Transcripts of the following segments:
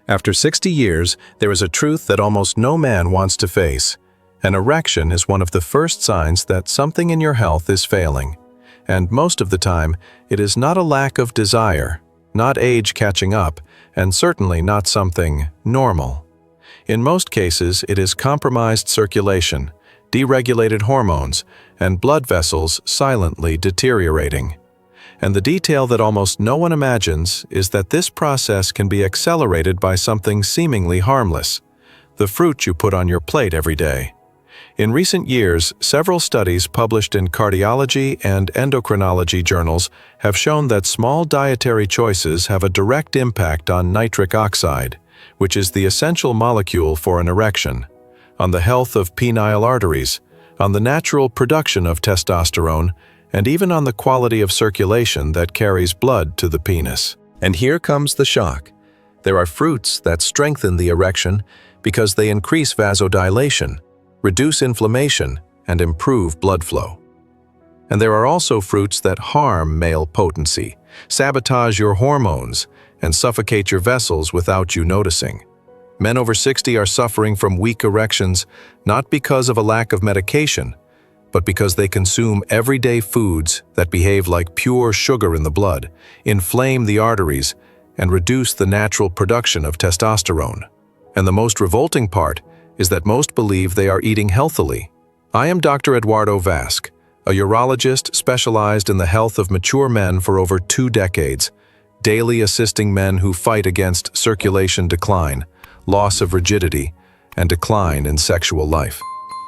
After 60 years, there is a truth that almost no man wants to face. An erection is one of the first signs that something in your health is failing. And most of the time, it is not a lack of desire, not age catching up, and certainly not something normal. In most cases, it is compromised circulation, deregulated hormones, and blood vessels silently deteriorating. And the detail that almost no one imagines is that this process can be accelerated by something seemingly harmless, the fruit you put on your plate every day. In recent years, several studies published in cardiology and endocrinology journals have shown that small dietary choices have a direct impact on nitric oxide, which is the essential molecule for an erection, on the health of penile arteries, on the natural production of testosterone, and even on the quality of circulation that carries blood to the penis. And here comes the shock. There are fruits that strengthen the erection because they increase vasodilation, reduce inflammation, and improve blood flow. And there are also fruits that harm male potency, sabotage your hormones, and suffocate your vessels without you noticing. Men over 60 are suffering from weak erections not because of a lack of medication, but because they consume everyday foods that behave like pure sugar in the blood, inflame the arteries, and reduce the natural production of testosterone. And the most revolting part is that most believe they are eating healthily. I am Dr. Eduardo Vasque, a urologist specialized in the health of mature men for over 2 decades, daily assisting men who fight against circulation decline, loss of rigidity, and decline in sexual life.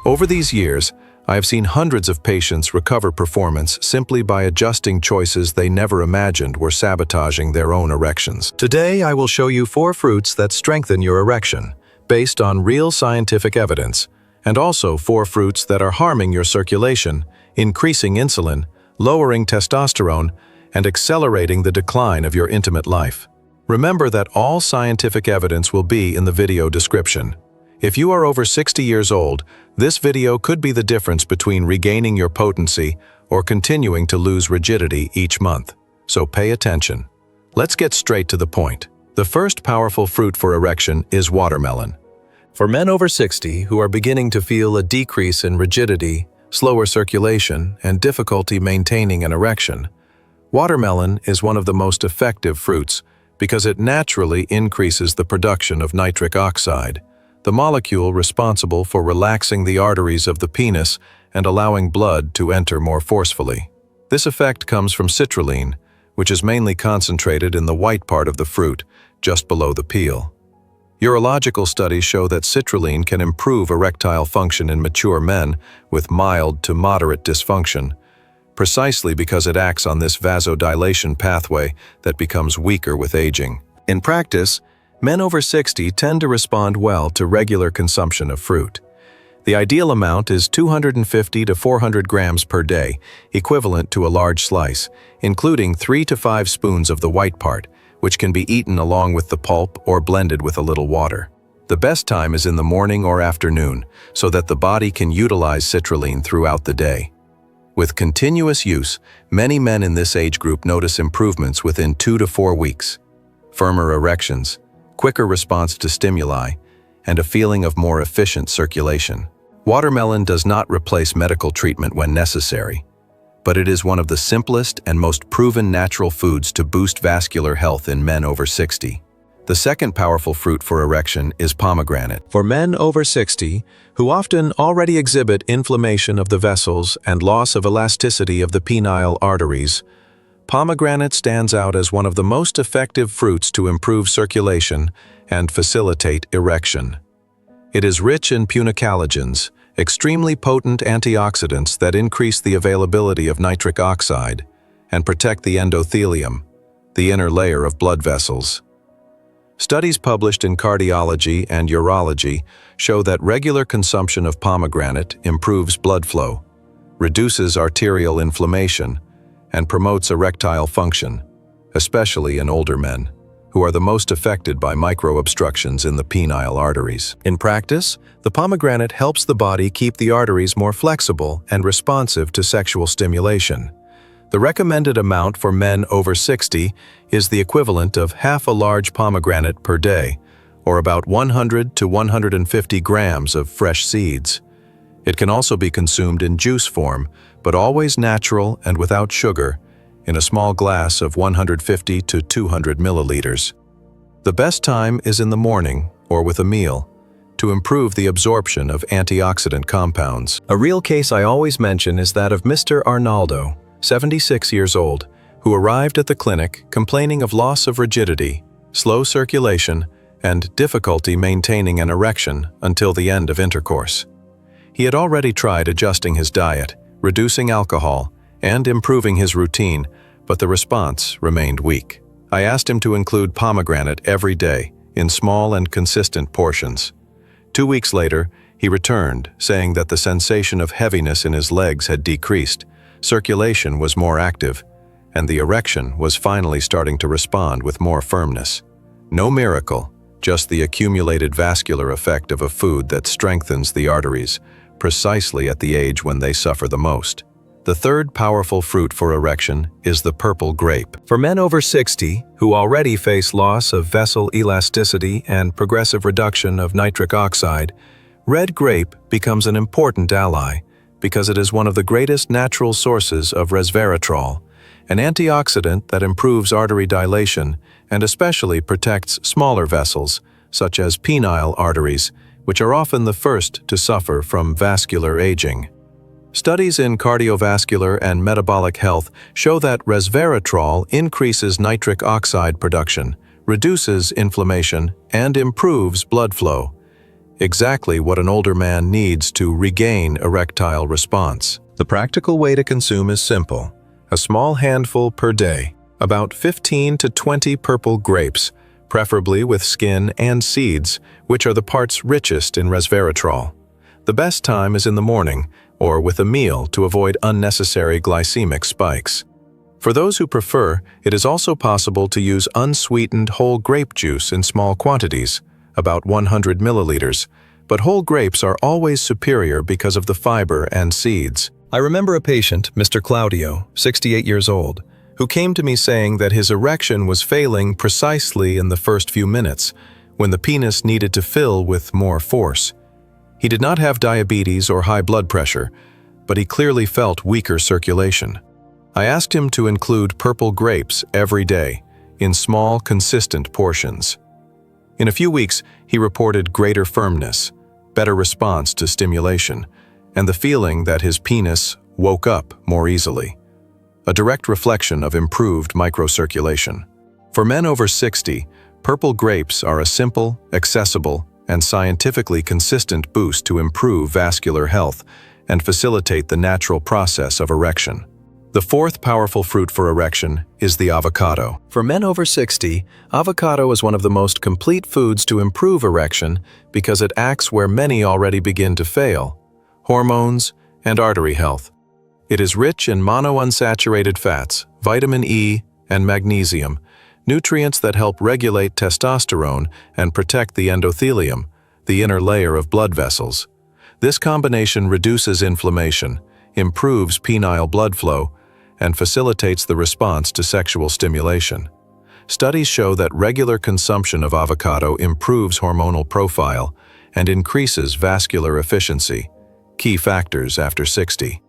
Over these years, I have seen hundreds of patients recover performance simply by adjusting choices they never imagined were sabotaging their own erections. Today, I will show you 4 fruits that strengthen your erection, based on real scientific evidence, and also 4 fruits that are harming your circulation, increasing insulin, lowering testosterone, and accelerating the decline of your intimate life. Remember that all scientific evidence will be in the video description. If you are over 60 years old, this video could be the difference between regaining your potency or continuing to lose rigidity each month. So pay attention. Let's get straight to the point. The first powerful fruit for erection is watermelon. For men over 60 who are beginning to feel a decrease in rigidity, slower circulation, and difficulty maintaining an erection, watermelon is one of the most effective fruits because it naturally increases the production of nitric oxide, the molecule responsible for relaxing the arteries of the penis and allowing blood to enter more forcefully. This effect comes from citrulline, which is mainly concentrated in the white part of the fruit, just below the peel. Urological studies show that citrulline can improve erectile function in mature men with mild to moderate dysfunction, precisely because it acts on this vasodilation pathway that becomes weaker with aging. In practice, men over 60 tend to respond well to regular consumption of fruit. The ideal amount is 250 to 400 grams per day, equivalent to a large slice, including 3 to 5 spoons of the white part, which can be eaten along with the pulp or blended with a little water. The best time is in the morning or afternoon, so that the body can utilize citrulline throughout the day. With continuous use, many men in this age group notice improvements within 2 to 4 weeks. Firmer erections, quicker response to stimuli, and a feeling of more efficient circulation. Watermelon does not replace medical treatment when necessary, but it is one of the simplest and most proven natural foods to boost vascular health in men over 60. The second powerful fruit for erection is pomegranate. For men over 60, who often already exhibit inflammation of the vessels and loss of elasticity of the penile arteries, pomegranate stands out as one of the most effective fruits to improve circulation and facilitate erection. It is rich in punicalagins, extremely potent antioxidants that increase the availability of nitric oxide and protect the endothelium, the inner layer of blood vessels. Studies published in cardiology and urology show that regular consumption of pomegranate improves blood flow, reduces arterial inflammation, and promotes erectile function, especially in older men, who are the most affected by microobstructions in the penile arteries. In practice, the pomegranate helps the body keep the arteries more flexible and responsive to sexual stimulation. The recommended amount for men over 60 is the equivalent of half a large pomegranate per day, or about 100 to 150 grams of fresh seeds. It can also be consumed in juice form, but always natural and without sugar, in a small glass of 150 to 200 milliliters. The best time is in the morning or with a meal, to improve the absorption of antioxidant compounds. A real case I always mention is that of Mr. Arnaldo, 76 years old, who arrived at the clinic complaining of loss of rigidity, slow circulation, and difficulty maintaining an erection until the end of intercourse. He had already tried adjusting his diet, reducing alcohol, and improving his routine, but the response remained weak. I asked him to include pomegranate every day, in small and consistent portions. 2 weeks later, he returned, saying that the sensation of heaviness in his legs had decreased, circulation was more active, and the erection was finally starting to respond with more firmness. No miracle, just the accumulated vascular effect of a food that strengthens the arteries, precisely at the age when they suffer the most. The third powerful fruit for erection is the purple grape. For men over 60 who already face loss of vessel elasticity and progressive reduction of nitric oxide, red grape becomes an important ally because it is one of the greatest natural sources of resveratrol, an antioxidant that improves artery dilation and especially protects smaller vessels, such as penile arteries, which are often the first to suffer from vascular aging. Studies in cardiovascular and metabolic health show that resveratrol increases nitric oxide production, reduces inflammation, and improves blood flow. Exactly what an older man needs to regain erectile response. The practical way to consume is simple. A small handful per day, about 15 to 20 purple grapes, preferably with skin and seeds, which are the parts richest in resveratrol. The best time is in the morning, or with a meal to avoid unnecessary glycemic spikes. For those who prefer, it is also possible to use unsweetened whole grape juice in small quantities, about 100 milliliters, but whole grapes are always superior because of the fiber and seeds. I remember a patient, Mr. Claudio, 68 years old, who came to me saying that his erection was failing precisely in the first few minutes, when the penis needed to fill with more force. He did not have diabetes or high blood pressure, but he clearly felt weaker circulation. I asked him to include purple grapes every day, in small, consistent portions. In a few weeks, he reported greater firmness, better response to stimulation, and the feeling that his penis woke up more easily. A direct reflection of improved microcirculation. For men over 60, purple grapes are a simple, accessible, and scientifically consistent boost to improve vascular health and facilitate the natural process of erection. The fourth powerful fruit for erection is the avocado. For men over 60, avocado is one of the most complete foods to improve erection because it acts where many already begin to fail: hormones and artery health. It is rich in monounsaturated fats, vitamin E, and magnesium, nutrients that help regulate testosterone and protect the endothelium, the inner layer of blood vessels. This combination reduces inflammation, improves penile blood flow, and facilitates the response to sexual stimulation. Studies show that regular consumption of avocado improves hormonal profile and increases vascular efficiency, key factors after 60.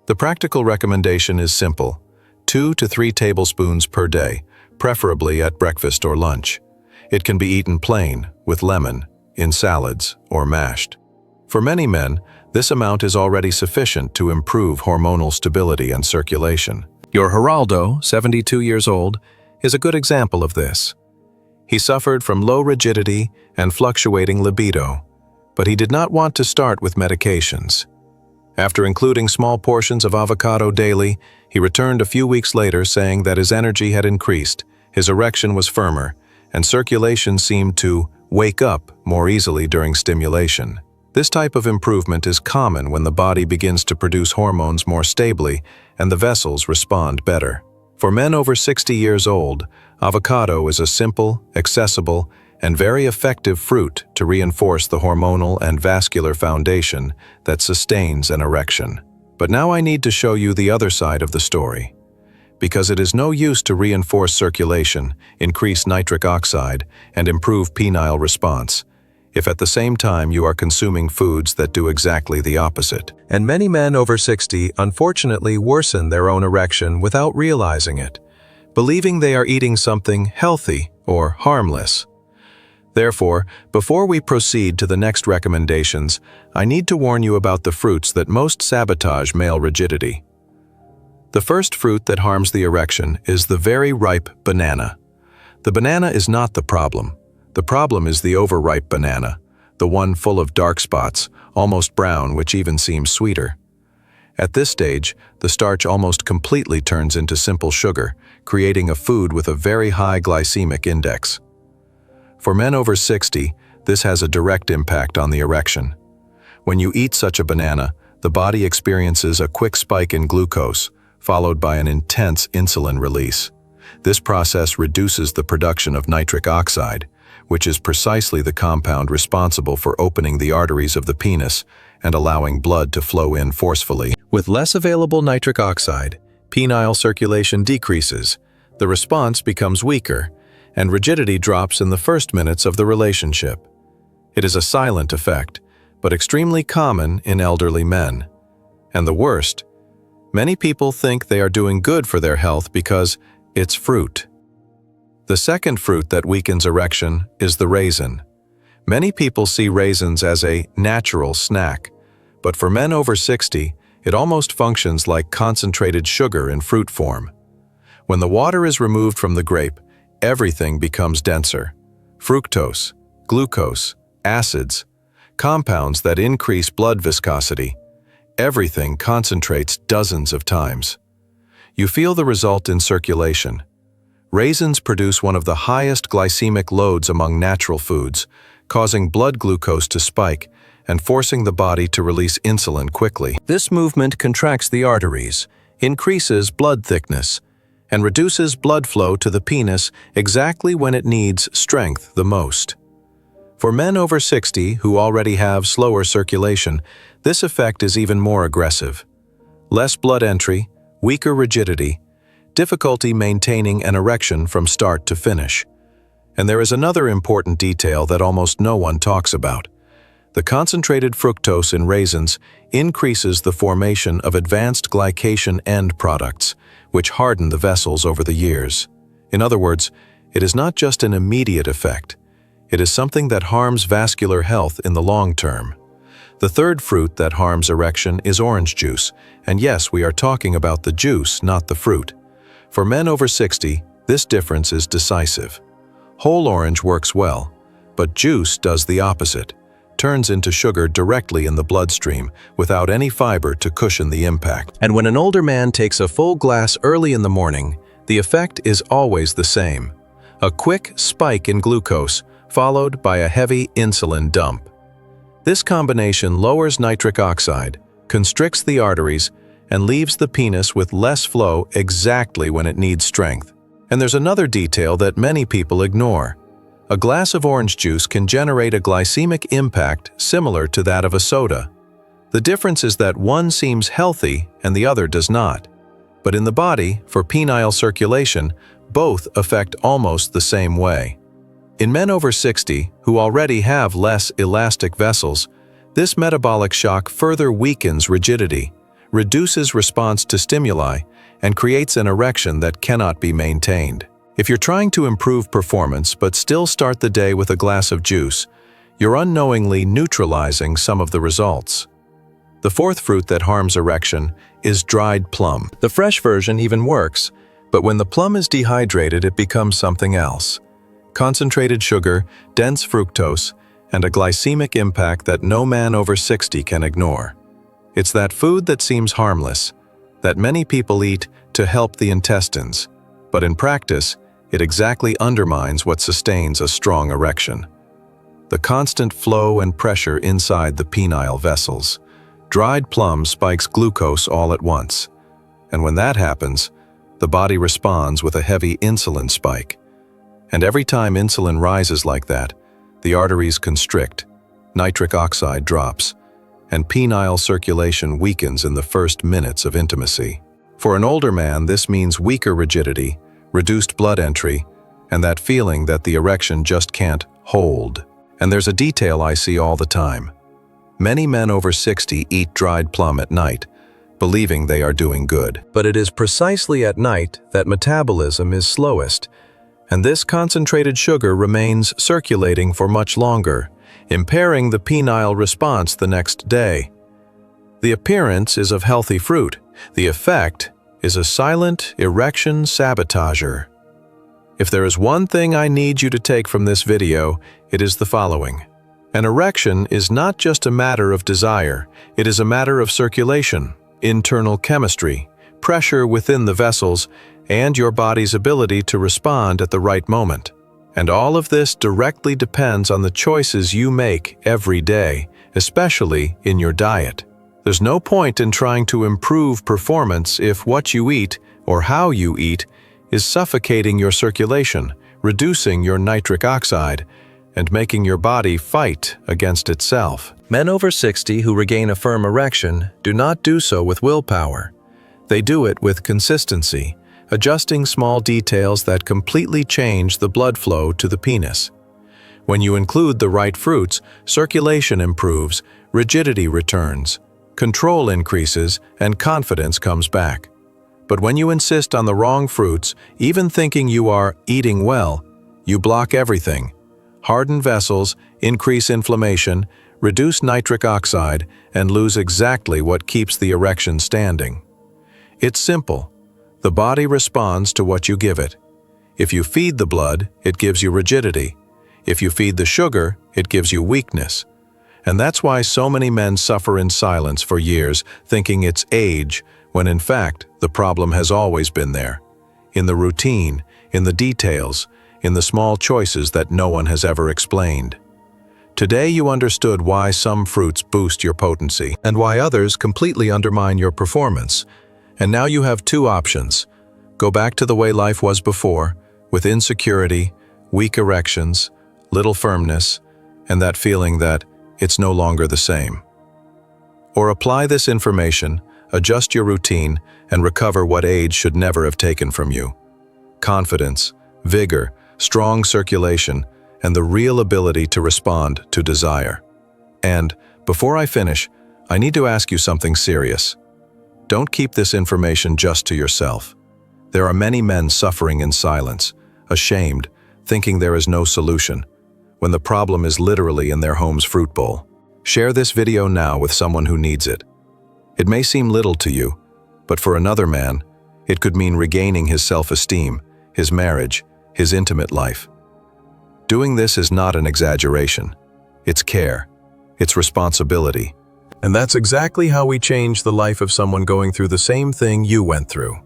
The practical recommendation is simple: 2 to 3 tablespoons per day, preferably at breakfast or lunch. It can be eaten plain, with lemon, in salads, or mashed. For many men, this amount is already sufficient to improve hormonal stability and circulation. Your Geraldo, 72 years old, is a good example of this. He suffered from low rigidity and fluctuating libido, but he did not want to start with medications. After including small portions of avocado daily, he returned a few weeks later saying that his energy had increased, his erection was firmer, and circulation seemed to wake up more easily during stimulation. This type of improvement is common when the body begins to produce hormones more stably and the vessels respond better. For men over 60 years old, avocado is a simple, accessible, and very effective fruit to reinforce the hormonal and vascular foundation that sustains an erection. But now I need to show you the other side of the story. because it is no use to reinforce circulation, increase nitric oxide, and improve penile response, if at the same time you are consuming foods that do exactly the opposite. And many men over 60 unfortunately worsen their own erection without realizing it, believing they are eating something healthy or harmless. Therefore, before we proceed to the next recommendations, I need to warn you about the fruits that most sabotage male rigidity. The first fruit that harms the erection is the very ripe banana. The banana is not the problem. The problem is the overripe banana, the one full of dark spots, almost brown, which even seems sweeter. At this stage, the starch almost completely turns into simple sugar, creating a food with a very high glycemic index. For men over 60, this has a direct impact on the erection. When you eat such a banana, the body experiences a quick spike in glucose, followed by an intense insulin release. This process reduces the production of nitric oxide, which is precisely the compound responsible for opening the arteries of the penis and allowing blood to flow in forcefully. With less available nitric oxide, penile circulation decreases, the response becomes weaker, and rigidity drops in the first minutes of the relationship. It is a silent effect, but extremely common in elderly men. And the worst, many people think they are doing good for their health because it's fruit. The second fruit that weakens erection is the raisin. Many people see raisins as a natural snack, but for men over 60, it almost functions like concentrated sugar in fruit form. When the water is removed from the grape, everything becomes denser. Fructose, glucose, acids, compounds that increase blood viscosity. Everything concentrates dozens of times. You feel the result in circulation. Raisins produce one of the highest glycemic loads among natural foods, causing blood glucose to spike and forcing the body to release insulin quickly. This movement contracts the arteries, increases blood thickness, and reduces blood flow to the penis exactly when it needs strength the most. For men over 60 who already have slower circulation, this effect is even more aggressive. Less blood entry, weaker rigidity, difficulty maintaining an erection from start to finish. And there is another important detail that almost no one talks about. The concentrated fructose in raisins increases the formation of advanced glycation end products, which harden the vessels over the years. In other words, it is not just an immediate effect. It is something that harms vascular health in the long term. The third fruit that harms erection is orange juice, and yes, we are talking about the juice, not the fruit. For men over 60, this difference is decisive. Whole orange works well, but juice does the opposite, turns into sugar directly in the bloodstream without any fiber to cushion the impact. And when an older man takes a full glass early in the morning, the effect is always the same. A quick spike in glucose, followed by a heavy insulin dump. This combination lowers nitric oxide, constricts the arteries, and leaves the penis with less flow exactly when it needs strength. And there's another detail that many people ignore. A glass of orange juice can generate a glycemic impact similar to that of a soda. The difference is that one seems healthy and the other does not. But in the body, for penile circulation, both affect almost the same way. In men over 60, who already have less elastic vessels, this metabolic shock further weakens rigidity, reduces response to stimuli, and creates an erection that cannot be maintained. If you're trying to improve performance but still start the day with a glass of juice, you're unknowingly neutralizing some of the results. The fourth fruit that harms erection is dried plum. The fresh version even works, but when the plum is dehydrated, it becomes something else. Concentrated sugar, dense fructose, and a glycemic impact that no man over 60 can ignore. It's that food that seems harmless, that many people eat to help the intestines, but in practice, it exactly undermines what sustains a strong erection. The constant flow and pressure inside the penile vessels. Dried plum spikes glucose all at once, and when that happens, the body responds with a heavy insulin spike. And every time insulin rises like that, the arteries constrict, nitric oxide drops, and penile circulation weakens in the first minutes of intimacy. For an older man, this means weaker rigidity, reduced blood entry, and that feeling that the erection just can't hold. And there's a detail I see all the time. Many men over 60 eat dried plum at night, believing they are doing good. But it is precisely at night that metabolism is slowest, and this concentrated sugar remains circulating for much longer, impairing the penile response the next day. The appearance is of healthy fruit. The effect is a silent erection sabotager. If there is one thing I need you to take from this video, it is the following. An erection is not just a matter of desire, it is a matter of circulation, internal chemistry, pressure within the vessels, and your body's ability to respond at the right moment. And all of this directly depends on the choices you make every day, especially in your diet. There's no point in trying to improve performance if what you eat, or how you eat, is suffocating your circulation, reducing your nitric oxide, and making your body fight against itself. Men over 60 who regain a firm erection do not do so with willpower. They do it with consistency, adjusting small details that completely change the blood flow to the penis. When you include the right fruits, circulation improves, rigidity returns, control increases, and confidence comes back. But when you insist on the wrong fruits, even thinking you are eating well, you block everything. Harden vessels, increase inflammation, reduce nitric oxide, and lose exactly what keeps the erection standing. It's simple. The body responds to what you give it. If you feed the blood, it gives you rigidity. If you feed the sugar, it gives you weakness. And that's why so many men suffer in silence for years, thinking it's age, when in fact, the problem has always been there. In the routine, in the details, in the small choices that no one has ever explained. Today you understood why some fruits boost your potency, and why others completely undermine your performance. And now you have two options. Go back to the way life was before, with insecurity, weak erections, little firmness, and that feeling that it's no longer the same. Or apply this information, adjust your routine, and recover what age should never have taken from you. Confidence, vigor, strong circulation, and the real ability to respond to desire. And, before I finish, I need to ask you something serious. Don't keep this information just to yourself. There are many men suffering in silence, ashamed, thinking there is no solution, when the problem is literally in their home's fruit bowl. Share this video now with someone who needs it. It may seem little to you, but for another man, it could mean regaining his self-esteem, his marriage, his intimate life. Doing this is not an exaggeration. It's care. It's responsibility. And that's exactly how we change the life of someone going through the same thing you went through.